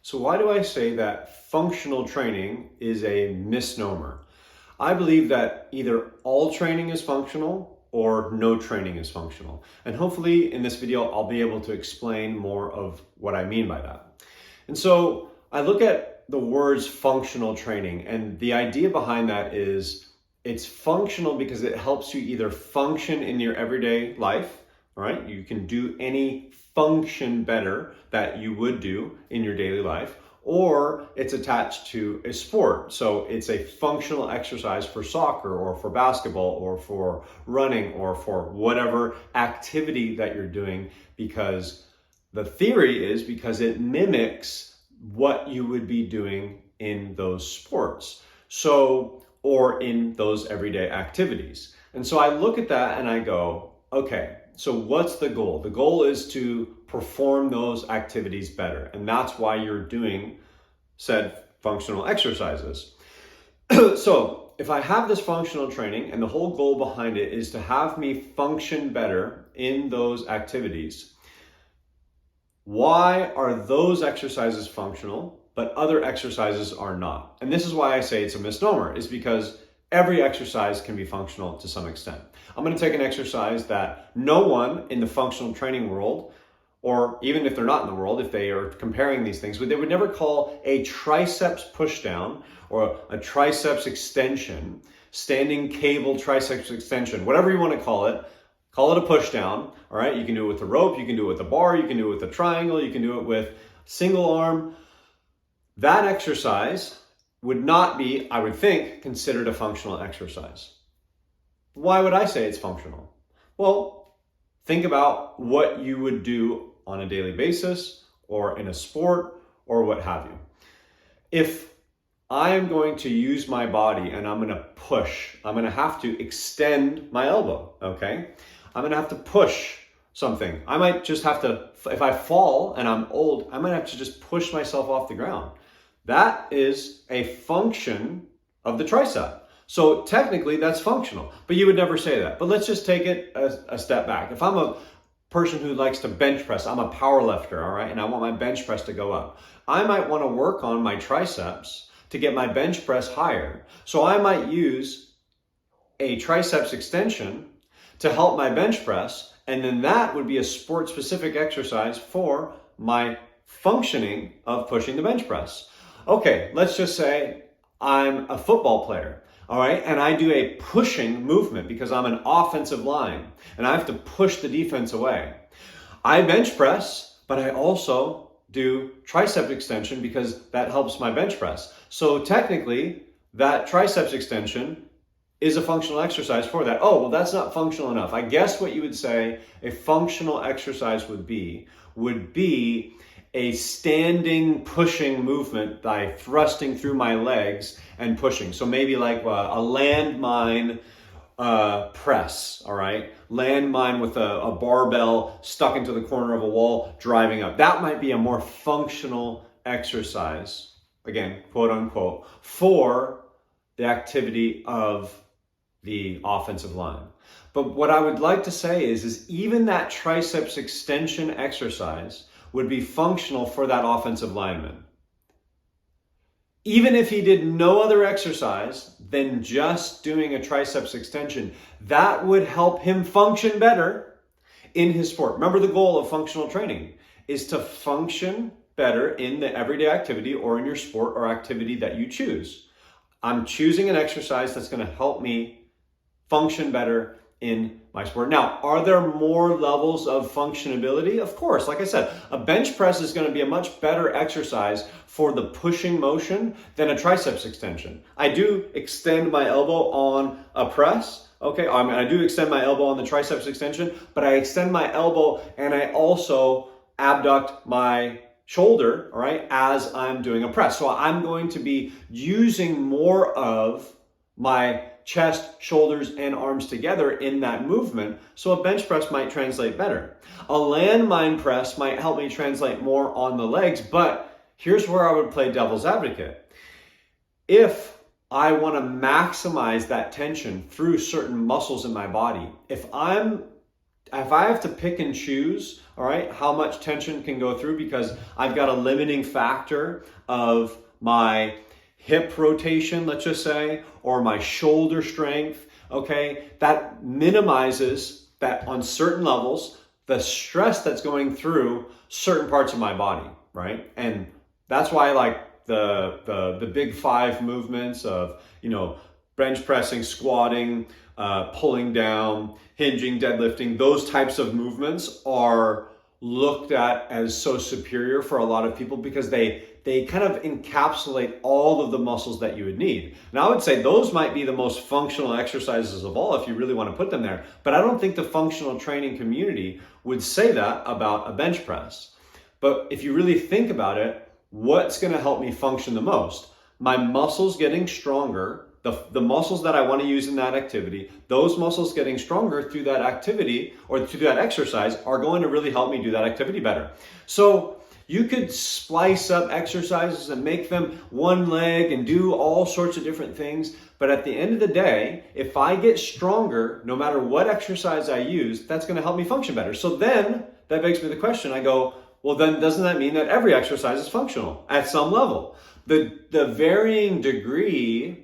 So why do I say that functional training is a misnomer? I believe that either all training is functional or no training is functional. And hopefully in this video, I'll be able to explain more of what I mean by that. And so I look at the words functional training, and the idea behind that is it's functional because it helps you either function in your everyday life, all right? You can do any function better that you would do in your daily life, or it's attached to a sport. So it's a functional exercise for soccer or for basketball or for running or for whatever activity that you're doing, because the theory is because it mimics what you would be doing in those sports. Or in those everyday activities. And so I look at that and I go, okay, so what's the goal? The goal is to perform those activities better. And that's why you're doing said functional exercises. So if I have this functional training and the whole goal behind it is to have me function better in those activities, why are those exercises functional but other exercises are not? And this is why I say it's a misnomer, is because every exercise can be functional to some extent. I'm going to take an exercise that no one in the functional training world, or even if they're not in the world, if they are comparing these things, they would never call a triceps pushdown or a triceps extension, standing cable triceps extension, whatever you want to call it a pushdown, all right? You can do it with a rope, you can do it with a bar, you can do it with a triangle, you can do it with single arm. That exercise would not be, I would think, considered a functional exercise. Why would I say it's functional? Well, think about what you would do on a daily basis or in a sport or what have you. If I am going to use my body and I'm going to push, I'm going to have to extend my elbow, okay? I'm going to have to push something. I might just have to, if I fall and I'm old, I might have to just push myself off the ground. That is a function of the tricep. So technically that's functional, but you would never say that. But let's just take it a step back. If I'm a person who likes to bench press, I'm a power lifter, all right? And I want my bench press to go up. I might want to work on my triceps to get my bench press higher. So I might use a triceps extension to help my bench press. And then that would be a sport specific exercise for my functioning of pushing the bench press. Okay, let's just say I'm a football player, all right? And I do a pushing movement because I'm an offensive line and I have to push the defense away. I bench press, but I also do tricep extension because that helps my bench press. So technically, that triceps extension is a functional exercise for that. Oh, well, that's not functional enough. I guess what you would say a functional exercise would be a standing pushing movement by thrusting through my legs and pushing. So maybe like a landmine press, all right? Landmine with a barbell stuck into the corner of a wall, driving up. That might be a more functional exercise, again, quote unquote, for the activity of the offensive line. But what I would like to say is even that triceps extension exercise would be functional for that offensive lineman. Even if he did no other exercise than just doing a triceps extension, that would help him function better in his sport. Remember, the goal of functional training is to function better in the everyday activity or in your sport or activity that you choose. I'm choosing an exercise that's going to help me function better in my sport. Now, are there more levels of functionability? Of course. Like I said, a bench press is going to be a much better exercise for the pushing motion than a triceps extension. I do extend my elbow on a press. Okay, I do extend my elbow on the triceps extension, but I extend my elbow and I also abduct my shoulder, all right, as I'm doing a press. So I'm going to be using more of my chest, shoulders, and arms together in that movement, so a bench press might translate better. A landmine press might help me translate more on the legs, but here's where I would play devil's advocate. If I want to maximize that tension through certain muscles in my body, if I'm if I have to pick and choose, all right, how much tension can go through because I've got a limiting factor of my hip rotation, let's just say, or my shoulder strength, okay, that minimizes that on certain levels, the stress that's going through certain parts of my body, right? And that's why I like the big five movements of, bench pressing, squatting, pulling down, hinging, deadlifting. Those types of movements are looked at as so superior for a lot of people because they kind of encapsulate all of the muscles that you would need. And I would say those might be the most functional exercises of all if you really want to put them there. But I don't think the functional training community would say that about a bench press. But if you really think about it, what's going to help me function the most? My muscles getting stronger, the muscles that I want to use in that activity, those muscles getting stronger through that activity or through that exercise are going to really help me do that activity better. So you could splice up exercises and make them one leg and do all sorts of different things. But at the end of the day, if I get stronger, no matter what exercise I use, that's going to help me function better. So then that begs me the question. I go, well, then doesn't that mean that every exercise is functional at some level? The varying degree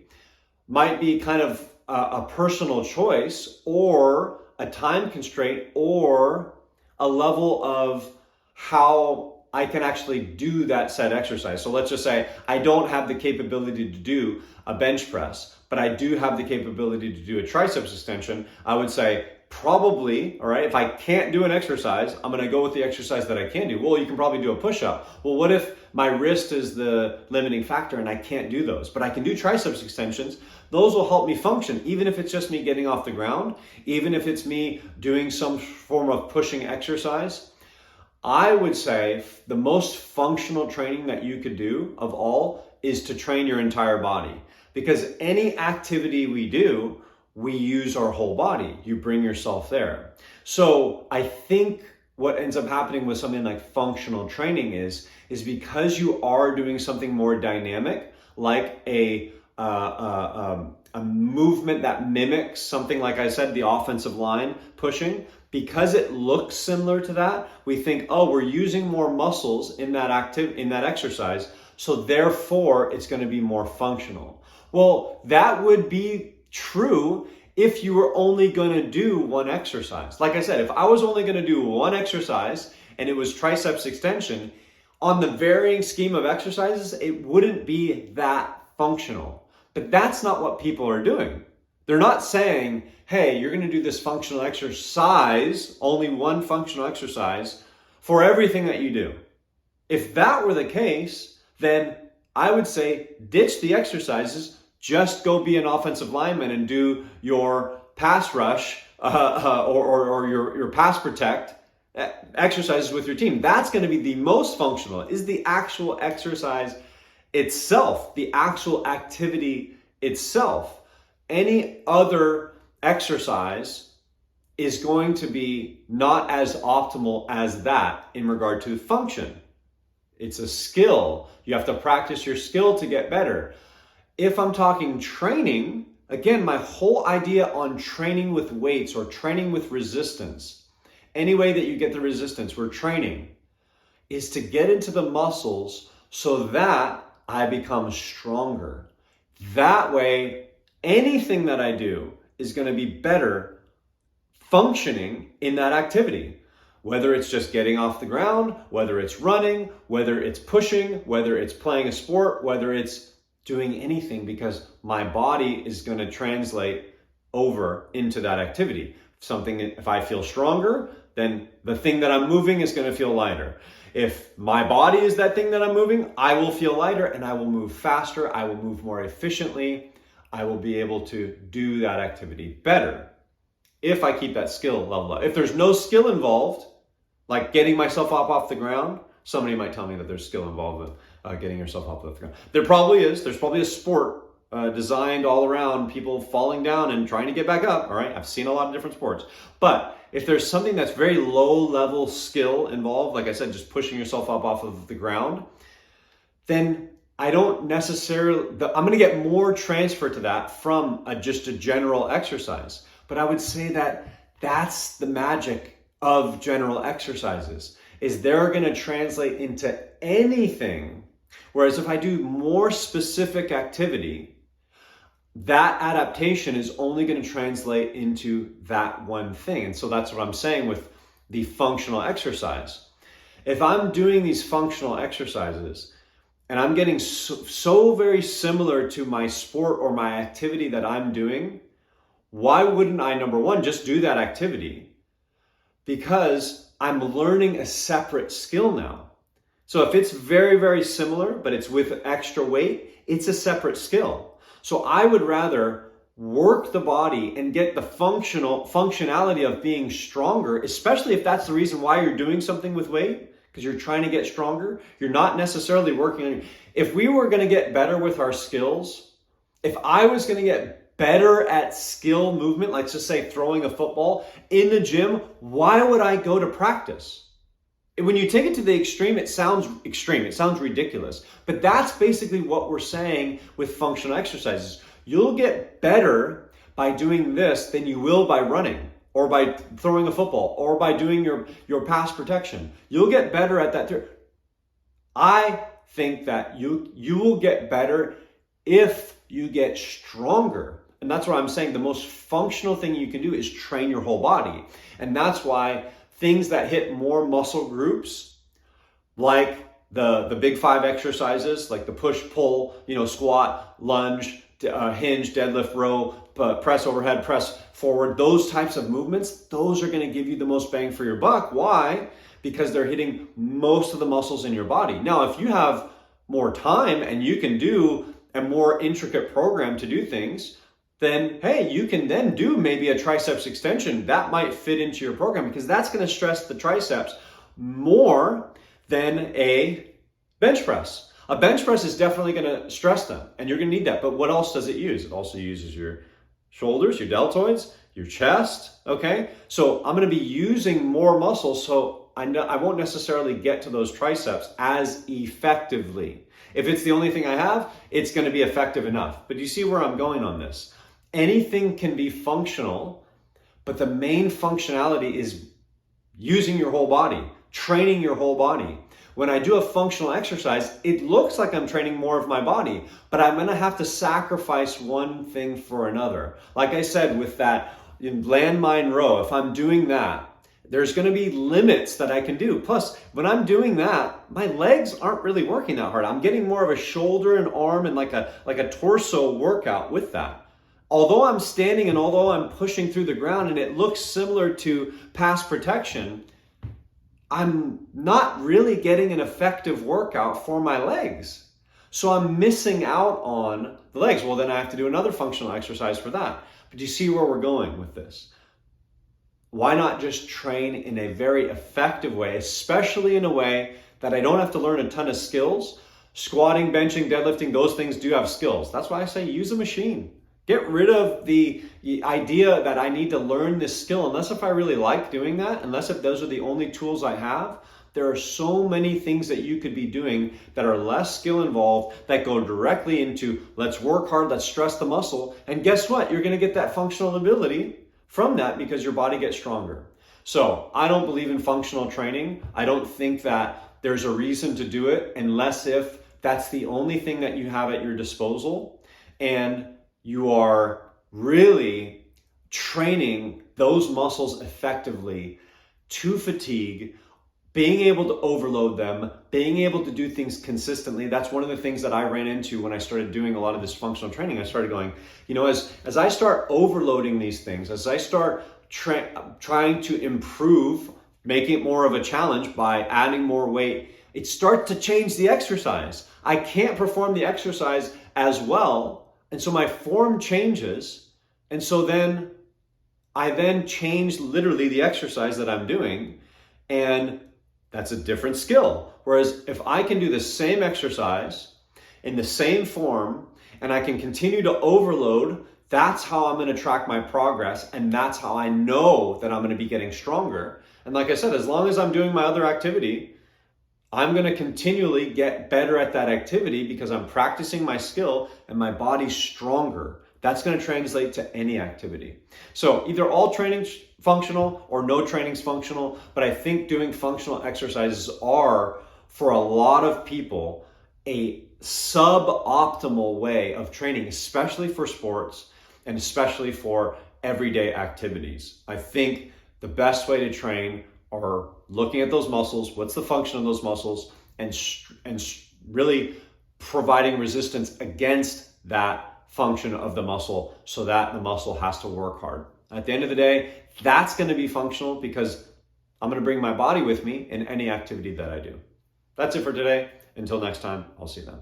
might be kind of a personal choice or a time constraint or a level of how I can actually do that said exercise. So let's just say I don't have the capability to do a bench press, but I do have the capability to do a triceps extension. I would say probably, all right, if I can't do an exercise, I'm going to go with the exercise that I can do. Well, you can probably do a push-up. Well, what if my wrist is the limiting factor and I can't do those, but I can do triceps extensions? Those will help me function, even if it's just me getting off the ground, even if it's me doing some form of pushing exercise. I would say the most functional training that you could do of all is to train your entire body, because any activity we do, we use our whole body. You bring yourself there. So I think what ends up happening with something like functional training is because you are doing something more dynamic, like a movement that mimics something like I said, the offensive line pushing. Because it looks similar to that, we think, oh, we're using more muscles in that exercise, so therefore it's going to be more functional. Well, that would be true if you were only going to do one exercise. Like I said, if I was only going to do one exercise and it was triceps extension, on the varying scheme of exercises, it wouldn't be that functional. But that's not what people are doing. They're not saying, hey, you're going to do this functional exercise, only one functional exercise for everything that you do. If that were the case, then I would say ditch the exercises, just go be an offensive lineman and do your pass rush or your pass protect exercises with your team. That's going to be the most functional, is the actual exercise itself, the actual activity itself. Any other exercise is going to be not as optimal as that in regard to function. It's a skill. You have to practice your skill to get better. If I'm talking training, again, my whole idea on training with weights or training with resistance, any way that you get the resistance, we're training, is to get into the muscles so that I become stronger. That way, anything that I do is going to be better functioning in that activity. Whether it's just getting off the ground, whether it's running, whether it's pushing, whether it's playing a sport, whether it's doing anything, because my body is going to translate over into that activity. If I feel stronger, then the thing that I'm moving is going to feel lighter. If my body is that thing that I'm moving, I will feel lighter and I will move faster. I will move more efficiently. I will be able to do that activity better if I keep that skill level up. If there's no skill involved, like getting myself up off the ground, somebody might tell me that there's skill involved with getting yourself up off the ground. There probably is. There's probably a sport designed all around people falling down and trying to get back up. All right, I've seen a lot of different sports. But if there's something that's very low level skill involved, like I said, just pushing yourself up off of the ground, then I don't necessarily, I'm going to get more transfer to that from just a general exercise. But I would say that That's the magic of general exercises, is they're going to translate into anything. Whereas if I do more specific activity, that adaptation is only going to translate into that one thing. And so that's what I'm saying with the functional exercise. If I'm doing these functional exercises and I'm getting so very similar to my sport or my activity that I'm doing, why wouldn't I, number one, just do that activity? Because I'm learning a separate skill now. So if it's very, very similar, but it's with extra weight, it's a separate skill. So I would rather work the body and get the functionality of being stronger, especially if that's the reason why you're doing something with weight, because you're trying to get stronger. You're not necessarily working on. If we were going to get better with our skills, if I was going to get better at skill movement, like just say throwing a football in the gym, why would I go to practice? When you take it to the extreme, it sounds extreme. It sounds ridiculous. But that's basically what we're saying with functional exercises. You'll get better by doing this than you will by running or by throwing a football or by doing your pass protection. You'll get better at that. I think that you will get better if you get stronger. And that's why I'm saying the most functional thing you can do is train your whole body. And that's why things that hit more muscle groups, like the big 5 exercises, like the push, pull, squat, lunge, hinge, deadlift, row, press overhead, press forward, those types of movements, those are going to give you the most bang for your buck. Why? Because they're hitting most of the muscles in your body. Now, if you have more time and you can do a more intricate program to do things, then hey, you can then do maybe a triceps extension. That might fit into your program because that's going to stress the triceps more than a bench press. A bench press is definitely going to stress them, and you're going to need that. But what else does it use? It also uses your shoulders, your deltoids, your chest, okay? So I'm going to be using more muscles, so I won't necessarily get to those triceps as effectively. If it's the only thing I have, it's going to be effective enough. But you see where I'm going on this? Anything can be functional, but the main functionality is using your whole body, training your whole body. When I do a functional exercise, it looks like I'm training more of my body, but I'm going to have to sacrifice one thing for another. Like I said, with that landmine row, if I'm doing that, there's going to be limits that I can do. Plus, when I'm doing that, my legs aren't really working that hard. I'm getting more of a shoulder and arm and like a torso workout with that. Although I'm standing and although I'm pushing through the ground and it looks similar to pass protection, I'm not really getting an effective workout for my legs. So I'm missing out on the legs. Well, then I have to do another functional exercise for that. But you see where we're going with this? Why not just train in a very effective way, especially in a way that I don't have to learn a ton of skills? Squatting, benching, deadlifting, those things do have skills. That's why I say use a machine. Get rid of the idea that I need to learn this skill, unless if I really like doing that, unless if those are the only tools I have. There are so many things that you could be doing that are less skill involved, that go directly into let's work hard, let's stress the muscle. And guess what? You're going to get that functional ability from that because your body gets stronger. So I don't believe in functional training. I don't think that there's a reason to do it unless if that's the only thing that you have at your disposal. And you are really training those muscles effectively to fatigue, being able to overload them, being able to do things consistently. That's one of the things that I ran into when I started doing a lot of this functional training. I started going, as I start overloading these things, as I start trying to improve, making it more of a challenge by adding more weight, it starts to change the exercise. I can't perform the exercise as well. And so my form changes. And so then I change literally the exercise that I'm doing. And that's a different skill. Whereas if I can do the same exercise in the same form and I can continue to overload, that's how I'm going to track my progress. And that's how I know that I'm going to be getting stronger. And like I said, as long as I'm doing my other activity, I'm going to continually get better at that activity because I'm practicing my skill and my body's stronger That's going to translate to any activity. So either all training's functional or no training's functional, but I think doing functional exercises are, for a lot of people, a suboptimal way of training, especially for sports and especially for everyday activities. I think the best way to train are looking at those muscles, what's the function of those muscles, and really providing resistance against that function of the muscle so that the muscle has to work hard. At the end of the day, that's going to be functional because I'm going to bring my body with me in any activity that I do. That's it for today. Until next time, I'll see you then.